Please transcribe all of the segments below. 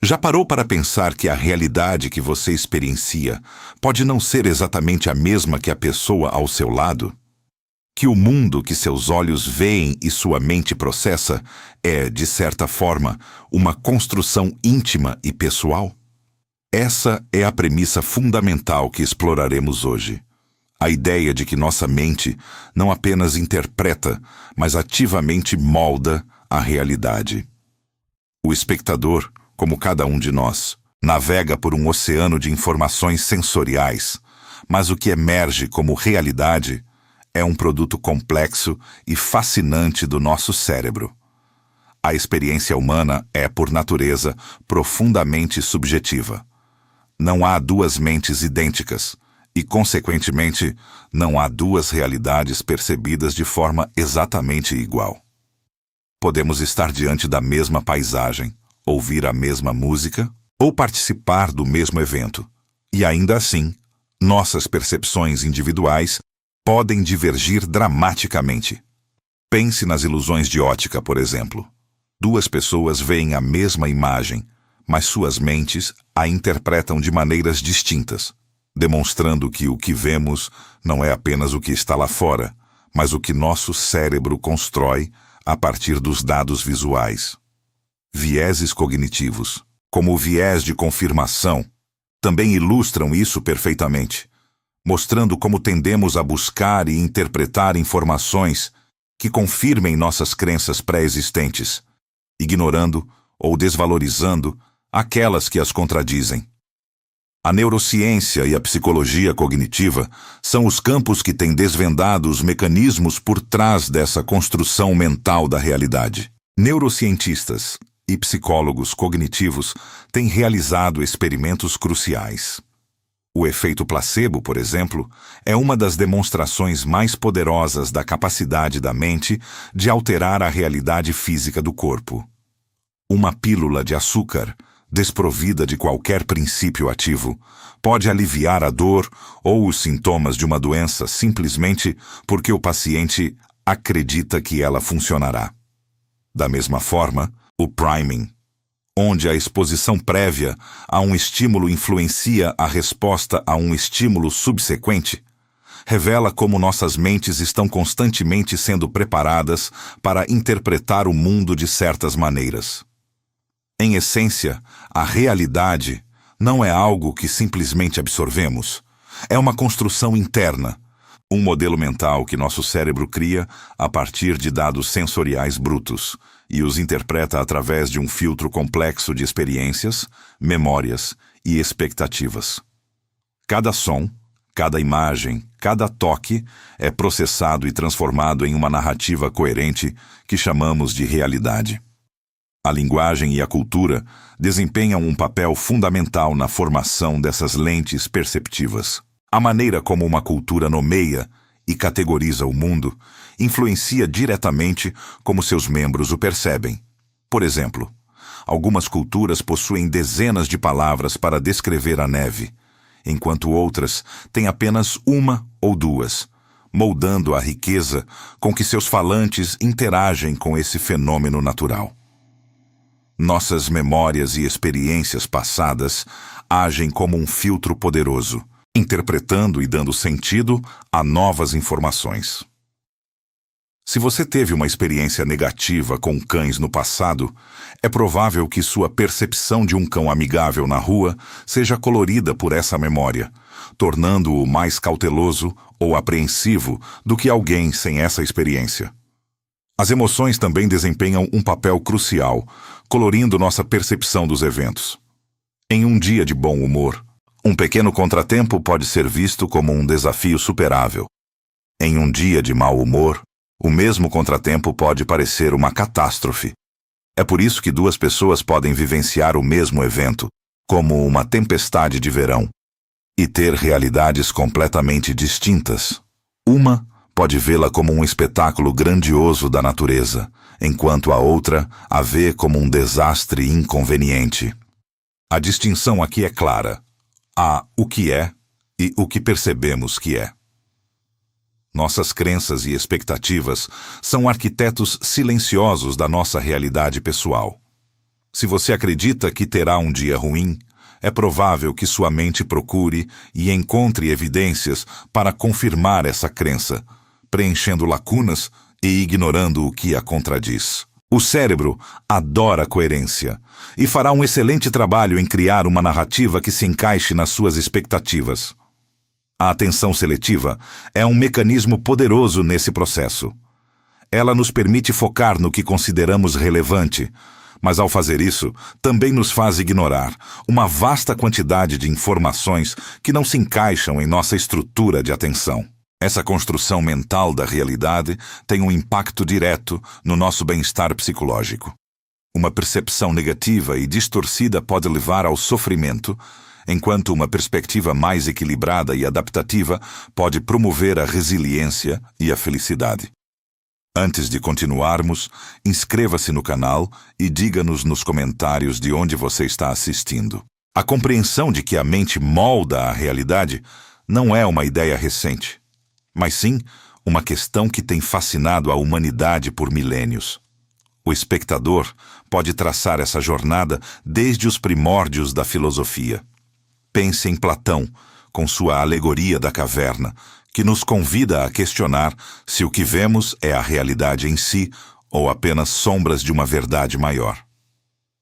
Já parou para pensar que a realidade que você experiencia pode não ser exatamente a mesma que a pessoa ao seu lado? Que o mundo que seus olhos veem e sua mente processa é, de certa forma, uma construção íntima e pessoal? Essa é a premissa fundamental que exploraremos hoje. A ideia de que nossa mente não apenas interpreta, mas ativamente molda a realidade. O espectador, como cada um de nós, navega por um oceano de informações sensoriais, mas o que emerge como realidade é um produto complexo e fascinante do nosso cérebro. A experiência humana é, por natureza, profundamente subjetiva. Não há duas mentes idênticas e, consequentemente, não há duas realidades percebidas de forma exatamente igual. Podemos estar diante da mesma paisagem, ouvir a mesma música ou participar do mesmo evento, e ainda assim, nossas percepções individuais podem divergir dramaticamente. Pense nas ilusões de ótica, por exemplo. Duas pessoas veem a mesma imagem, mas suas mentes a interpretam de maneiras distintas, demonstrando que o que vemos não é apenas o que está lá fora, mas o que nosso cérebro constrói a partir dos dados visuais. Vieses cognitivos, como o viés de confirmação, também ilustram isso perfeitamente, mostrando como tendemos a buscar e interpretar informações que confirmem nossas crenças pré-existentes, ignorando ou desvalorizando aquelas que as contradizem. A neurociência e a psicologia cognitiva são os campos que têm desvendado os mecanismos por trás dessa construção mental da realidade. Neurocientistas e psicólogos cognitivos têm realizado experimentos cruciais. O efeito placebo, por exemplo, é uma das demonstrações mais poderosas da capacidade da mente de alterar a realidade física do corpo. Uma pílula de açúcar, desprovida de qualquer princípio ativo, pode aliviar a dor ou os sintomas de uma doença simplesmente porque o paciente acredita que ela funcionará. Da mesma forma, o priming, onde a exposição prévia a um estímulo influencia a resposta a um estímulo subsequente, revela como nossas mentes estão constantemente sendo preparadas para interpretar o mundo de certas maneiras. Em essência, a realidade não é algo que simplesmente absorvemos. É uma construção interna, um modelo mental que nosso cérebro cria a partir de dados sensoriais brutos e os interpreta através de um filtro complexo de experiências, memórias e expectativas. Cada som, cada imagem, cada toque é processado e transformado em uma narrativa coerente que chamamos de realidade. A linguagem e a cultura desempenham um papel fundamental na formação dessas lentes perceptivas. A maneira como uma cultura nomeia e categoriza o mundo influencia diretamente como seus membros o percebem. Por exemplo, algumas culturas possuem dezenas de palavras para descrever a neve, enquanto outras têm apenas uma ou duas, moldando a riqueza com que seus falantes interagem com esse fenômeno natural. Nossas memórias e experiências passadas agem como um filtro poderoso, interpretando e dando sentido a novas informações. Se você teve uma experiência negativa com cães no passado, é provável que sua percepção de um cão amigável na rua seja colorida por essa memória, tornando-o mais cauteloso ou apreensivo do que alguém sem essa experiência. As emoções também desempenham um papel crucial, colorindo nossa percepção dos eventos. Em um dia de bom humor, um pequeno contratempo pode ser visto como um desafio superável. Em um dia de mau humor, o mesmo contratempo pode parecer uma catástrofe. É por isso que duas pessoas podem vivenciar o mesmo evento, como uma tempestade de verão, e ter realidades completamente distintas. Uma pode vê-la como um espetáculo grandioso da natureza, enquanto a outra a vê como um desastre inconveniente. A distinção aqui é clara. Há o que é e o que percebemos que é. Nossas crenças e expectativas são arquitetos silenciosos da nossa realidade pessoal. Se você acredita que terá um dia ruim, é provável que sua mente procure e encontre evidências para confirmar essa crença, preenchendo lacunas e ignorando o que a contradiz. O cérebro adora coerência e fará um excelente trabalho em criar uma narrativa que se encaixe nas suas expectativas. A atenção seletiva é um mecanismo poderoso nesse processo. Ela nos permite focar no que consideramos relevante, mas ao fazer isso, também nos faz ignorar uma vasta quantidade de informações que não se encaixam em nossa estrutura de atenção. Essa construção mental da realidade tem um impacto direto no nosso bem-estar psicológico. Uma percepção negativa e distorcida pode levar ao sofrimento, enquanto uma perspectiva mais equilibrada e adaptativa pode promover a resiliência e a felicidade. Antes de continuarmos, inscreva-se no canal e diga-nos nos comentários de onde você está assistindo. A compreensão de que a mente molda a realidade não é uma ideia recente, mas sim uma questão que tem fascinado a humanidade por milênios. O espectador pode traçar essa jornada desde os primórdios da filosofia. Pense em Platão, com sua alegoria da caverna, que nos convida a questionar se o que vemos é a realidade em si ou apenas sombras de uma verdade maior.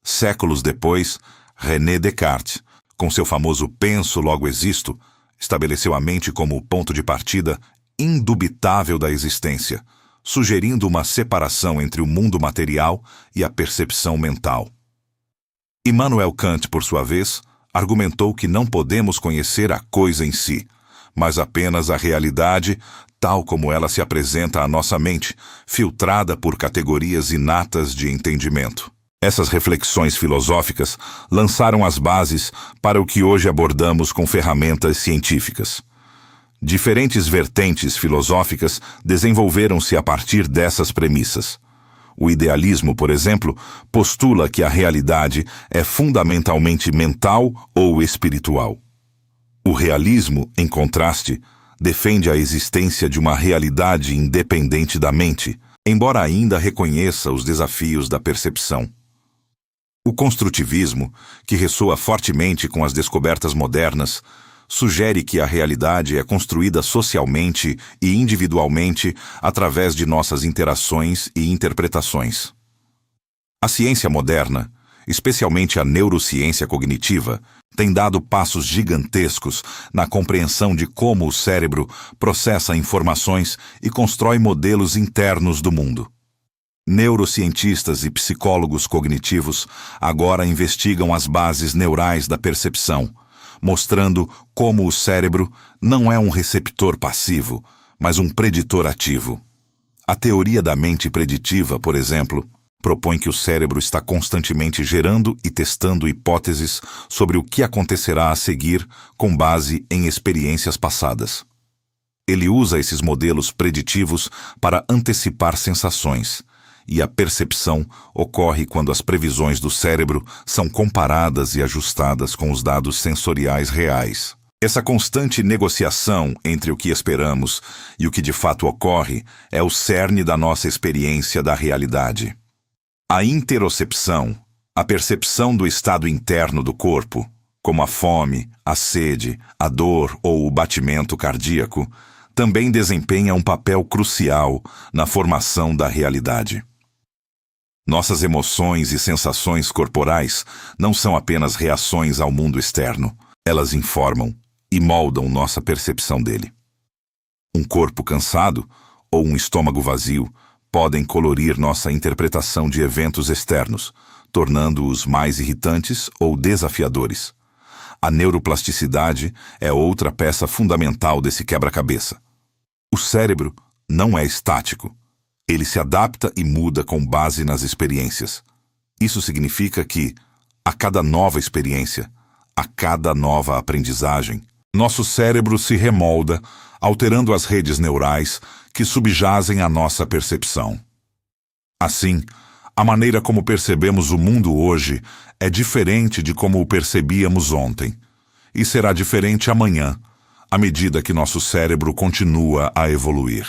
Séculos depois, René Descartes, com seu famoso penso logo existo, estabeleceu a mente como o ponto de partida indubitável da existência, sugerindo uma separação entre o mundo material e a percepção mental. Immanuel Kant, por sua vez, argumentou que não podemos conhecer a coisa em si, mas apenas a realidade, tal como ela se apresenta à nossa mente, filtrada por categorias inatas de entendimento. Essas reflexões filosóficas lançaram as bases para o que hoje abordamos com ferramentas científicas. Diferentes vertentes filosóficas desenvolveram-se a partir dessas premissas. O idealismo, por exemplo, postula que a realidade é fundamentalmente mental ou espiritual. O realismo, em contraste, defende a existência de uma realidade independente da mente, embora ainda reconheça os desafios da percepção. O construtivismo, que ressoa fortemente com as descobertas modernas, sugere que a realidade é construída socialmente e individualmente através de nossas interações e interpretações. A ciência moderna, especialmente a neurociência cognitiva, tem dado passos gigantescos na compreensão de como o cérebro processa informações e constrói modelos internos do mundo. Neurocientistas e psicólogos cognitivos agora investigam as bases neurais da percepção, mostrando como o cérebro não é um receptor passivo, mas um preditor ativo. A teoria da mente preditiva, por exemplo, propõe que o cérebro está constantemente gerando e testando hipóteses sobre o que acontecerá a seguir com base em experiências passadas. Ele usa esses modelos preditivos para antecipar sensações, e a percepção ocorre quando as previsões do cérebro são comparadas e ajustadas com os dados sensoriais reais. Essa constante negociação entre o que esperamos e o que de fato ocorre é o cerne da nossa experiência da realidade. A interocepção, a percepção do estado interno do corpo, como a fome, a sede, a dor ou o batimento cardíaco, também desempenha um papel crucial na formação da realidade. Nossas emoções e sensações corporais não são apenas reações ao mundo externo, elas informam e moldam nossa percepção dele. Um corpo cansado ou um estômago vazio podem colorir nossa interpretação de eventos externos, tornando-os mais irritantes ou desafiadores. A neuroplasticidade é outra peça fundamental desse quebra-cabeça. O cérebro não é estático. Ele se adapta e muda com base nas experiências. Isso significa que, a cada nova experiência, a cada nova aprendizagem, nosso cérebro se remolda, alterando as redes neurais que subjazem a nossa percepção. Assim, a maneira como percebemos o mundo hoje é diferente de como o percebíamos ontem, e será diferente amanhã, à medida que nosso cérebro continua a evoluir.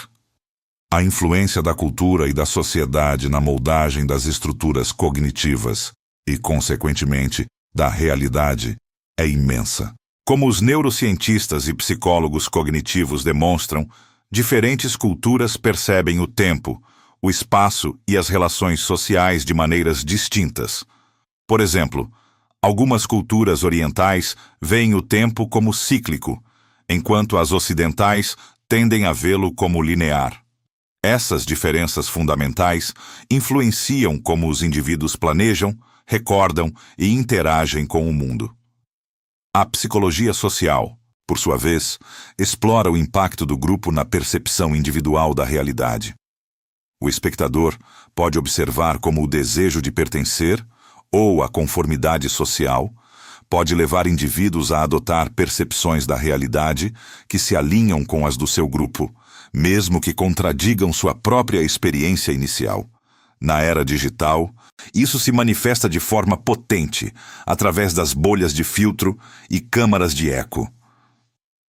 A influência da cultura e da sociedade na moldagem das estruturas cognitivas e, consequentemente, da realidade é imensa. Como os neurocientistas e psicólogos cognitivos demonstram, diferentes culturas percebem o tempo, o espaço e as relações sociais de maneiras distintas. Por exemplo, algumas culturas orientais veem o tempo como cíclico, enquanto as ocidentais tendem a vê-lo como linear. Essas diferenças fundamentais influenciam como os indivíduos planejam, recordam e interagem com o mundo. A psicologia social, por sua vez, explora o impacto do grupo na percepção individual da realidade. O espectador pode observar como o desejo de pertencer ou a conformidade social pode levar indivíduos a adotar percepções da realidade que se alinham com as do seu grupo, mesmo que contradigam sua própria experiência inicial. Na era digital, isso se manifesta de forma potente através das bolhas de filtro e câmaras de eco.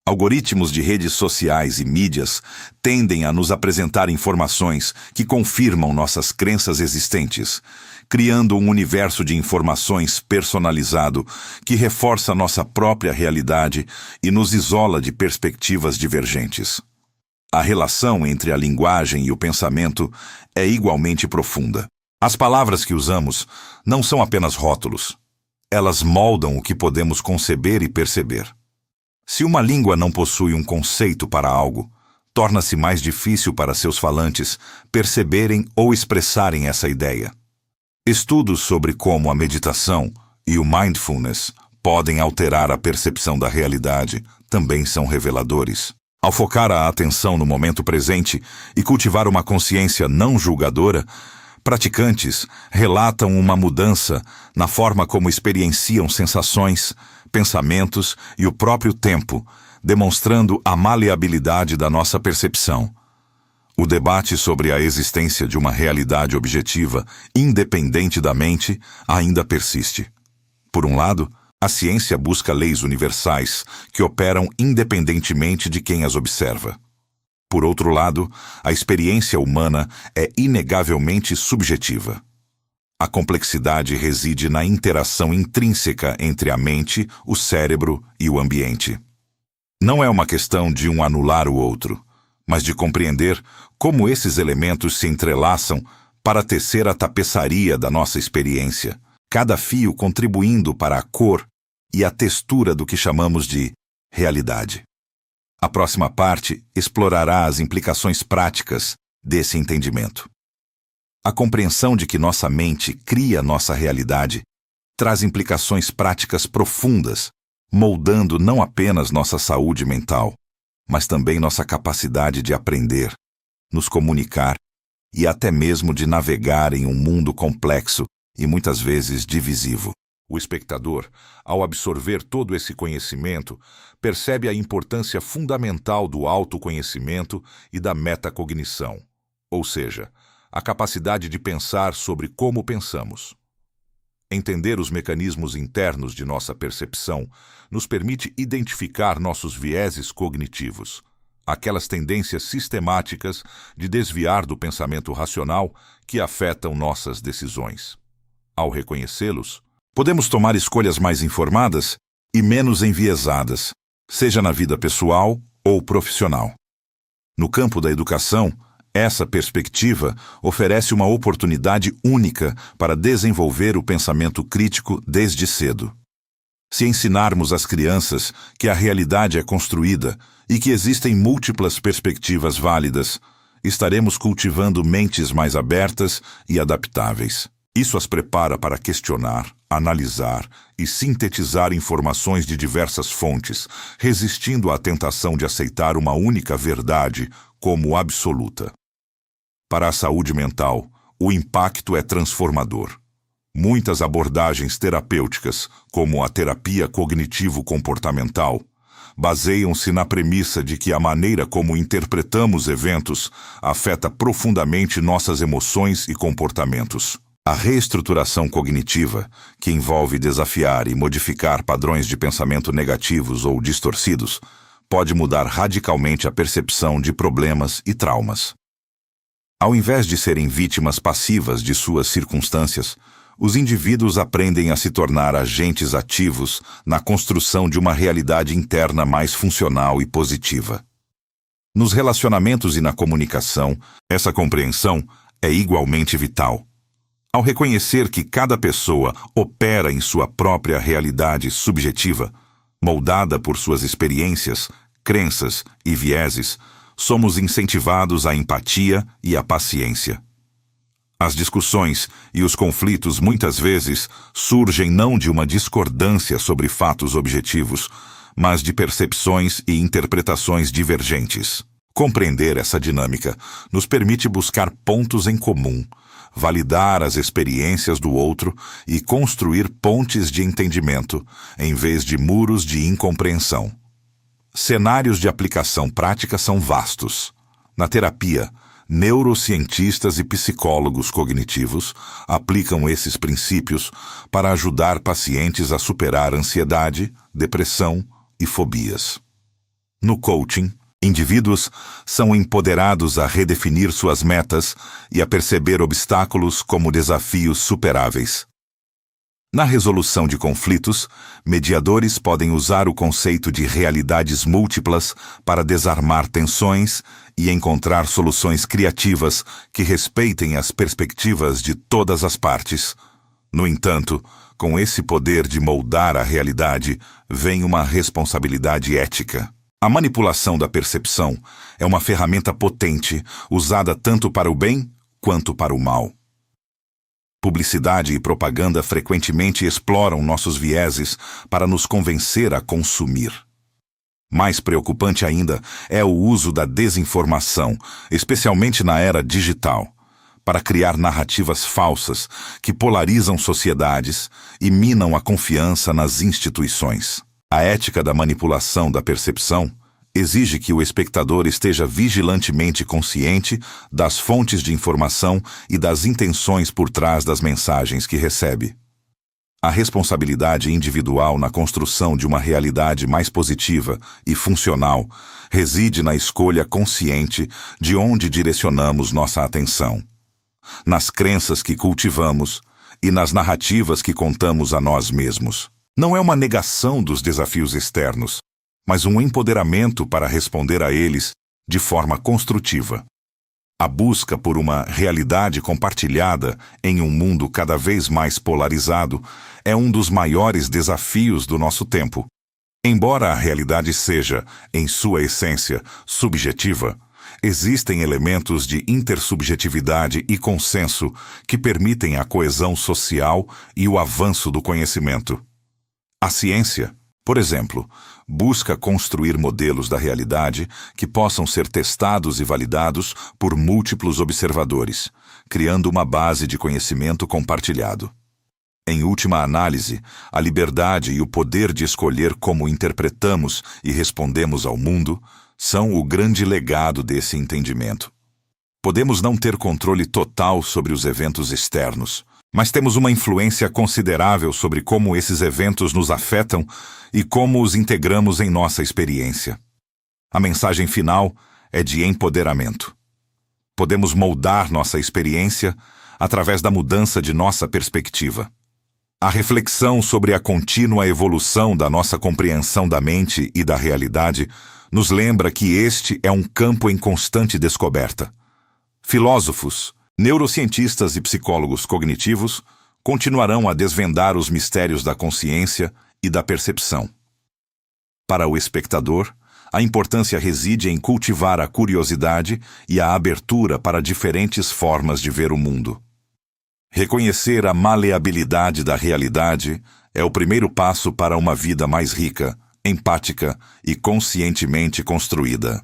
Algoritmos de redes sociais e mídias tendem a nos apresentar informações que confirmam nossas crenças existentes, criando um universo de informações personalizado que reforça nossa própria realidade e nos isola de perspectivas divergentes. A relação entre a linguagem e o pensamento é igualmente profunda. As palavras que usamos não são apenas rótulos. Elas moldam o que podemos conceber e perceber. Se uma língua não possui um conceito para algo, torna-se mais difícil para seus falantes perceberem ou expressarem essa ideia. Estudos sobre como a meditação e o mindfulness podem alterar a percepção da realidade também são reveladores. Ao focar a atenção no momento presente e cultivar uma consciência não julgadora, praticantes relatam uma mudança na forma como experienciam sensações, pensamentos e o próprio tempo, demonstrando a maleabilidade da nossa percepção. O debate sobre a existência de uma realidade objetiva, independente da mente, ainda persiste. Por um lado, a ciência busca leis universais que operam independentemente de quem as observa. Por outro lado, a experiência humana é inegavelmente subjetiva. A complexidade reside na interação intrínseca entre a mente, o cérebro e o ambiente. Não é uma questão de um anular o outro, mas de compreender como esses elementos se entrelaçam para tecer a tapeçaria da nossa experiência, cada fio contribuindo para a cor e a textura do que chamamos de realidade. A próxima parte explorará as implicações práticas desse entendimento. A compreensão de que nossa mente cria nossa realidade traz implicações práticas profundas, moldando não apenas nossa saúde mental, mas também nossa capacidade de aprender, nos comunicar e até mesmo de navegar em um mundo complexo e muitas vezes divisivo. O espectador, ao absorver todo esse conhecimento, percebe a importância fundamental do autoconhecimento e da metacognição, ou seja, a capacidade de pensar sobre como pensamos. Entender os mecanismos internos de nossa percepção nos permite identificar nossos vieses cognitivos, aquelas tendências sistemáticas de desviar do pensamento racional que afetam nossas decisões. Ao reconhecê-los, podemos tomar escolhas mais informadas e menos enviesadas, seja na vida pessoal ou profissional. No campo da educação, essa perspectiva oferece uma oportunidade única para desenvolver o pensamento crítico desde cedo. Se ensinarmos às crianças que a realidade é construída e que existem múltiplas perspectivas válidas, estaremos cultivando mentes mais abertas e adaptáveis. Isso as prepara para questionar, analisar e sintetizar informações de diversas fontes, resistindo à tentação de aceitar uma única verdade como absoluta. Para a saúde mental, o impacto é transformador. Muitas abordagens terapêuticas, como a terapia cognitivo-comportamental, baseiam-se na premissa de que a maneira como interpretamos eventos afeta profundamente nossas emoções e comportamentos. A reestruturação cognitiva, que envolve desafiar e modificar padrões de pensamento negativos ou distorcidos, pode mudar radicalmente a percepção de problemas e traumas. Ao invés de serem vítimas passivas de suas circunstâncias, os indivíduos aprendem a se tornar agentes ativos na construção de uma realidade interna mais funcional e positiva. Nos relacionamentos e na comunicação, essa compreensão é igualmente vital. Ao reconhecer que cada pessoa opera em sua própria realidade subjetiva, moldada por suas experiências, crenças e vieses, somos incentivados à empatia e à paciência. As discussões e os conflitos muitas vezes surgem não de uma discordância sobre fatos objetivos, mas de percepções e interpretações divergentes. Compreender essa dinâmica nos permite buscar pontos em comum, validar as experiências do outro e construir pontes de entendimento, em vez de muros de incompreensão. Cenários de aplicação prática são vastos. Na terapia, neurocientistas e psicólogos cognitivos aplicam esses princípios para ajudar pacientes a superar ansiedade, depressão e fobias. No coaching, indivíduos são empoderados a redefinir suas metas e a perceber obstáculos como desafios superáveis. Na resolução de conflitos, mediadores podem usar o conceito de realidades múltiplas para desarmar tensões e encontrar soluções criativas que respeitem as perspectivas de todas as partes. No entanto, com esse poder de moldar a realidade, vem uma responsabilidade ética. A manipulação da percepção é uma ferramenta potente, usada tanto para o bem quanto para o mal. Publicidade e propaganda frequentemente exploram nossos vieses para nos convencer a consumir. Mais preocupante ainda é o uso da desinformação, especialmente na era digital, para criar narrativas falsas que polarizam sociedades e minam a confiança nas instituições. A ética da manipulação da percepção exige que o espectador esteja vigilantemente consciente das fontes de informação e das intenções por trás das mensagens que recebe. A responsabilidade individual na construção de uma realidade mais positiva e funcional reside na escolha consciente de onde direcionamos nossa atenção, nas crenças que cultivamos e nas narrativas que contamos a nós mesmos. Não é uma negação dos desafios externos, mas um empoderamento para responder a eles de forma construtiva. A busca por uma realidade compartilhada em um mundo cada vez mais polarizado é um dos maiores desafios do nosso tempo. Embora a realidade seja, em sua essência, subjetiva, existem elementos de intersubjetividade e consenso que permitem a coesão social e o avanço do conhecimento. A ciência, por exemplo, busca construir modelos da realidade que possam ser testados e validados por múltiplos observadores, criando uma base de conhecimento compartilhado. Em última análise, a liberdade e o poder de escolher como interpretamos e respondemos ao mundo são o grande legado desse entendimento. Podemos não ter controle total sobre os eventos externos, mas temos uma influência considerável sobre como esses eventos nos afetam e como os integramos em nossa experiência. A mensagem final é de empoderamento. Podemos moldar nossa experiência através da mudança de nossa perspectiva. A reflexão sobre a contínua evolução da nossa compreensão da mente e da realidade nos lembra que este é um campo em constante descoberta. Filósofos, neurocientistas e psicólogos cognitivos continuarão a desvendar os mistérios da consciência e da percepção. Para o espectador, a importância reside em cultivar a curiosidade e a abertura para diferentes formas de ver o mundo. Reconhecer a maleabilidade da realidade é o primeiro passo para uma vida mais rica, empática e conscientemente construída.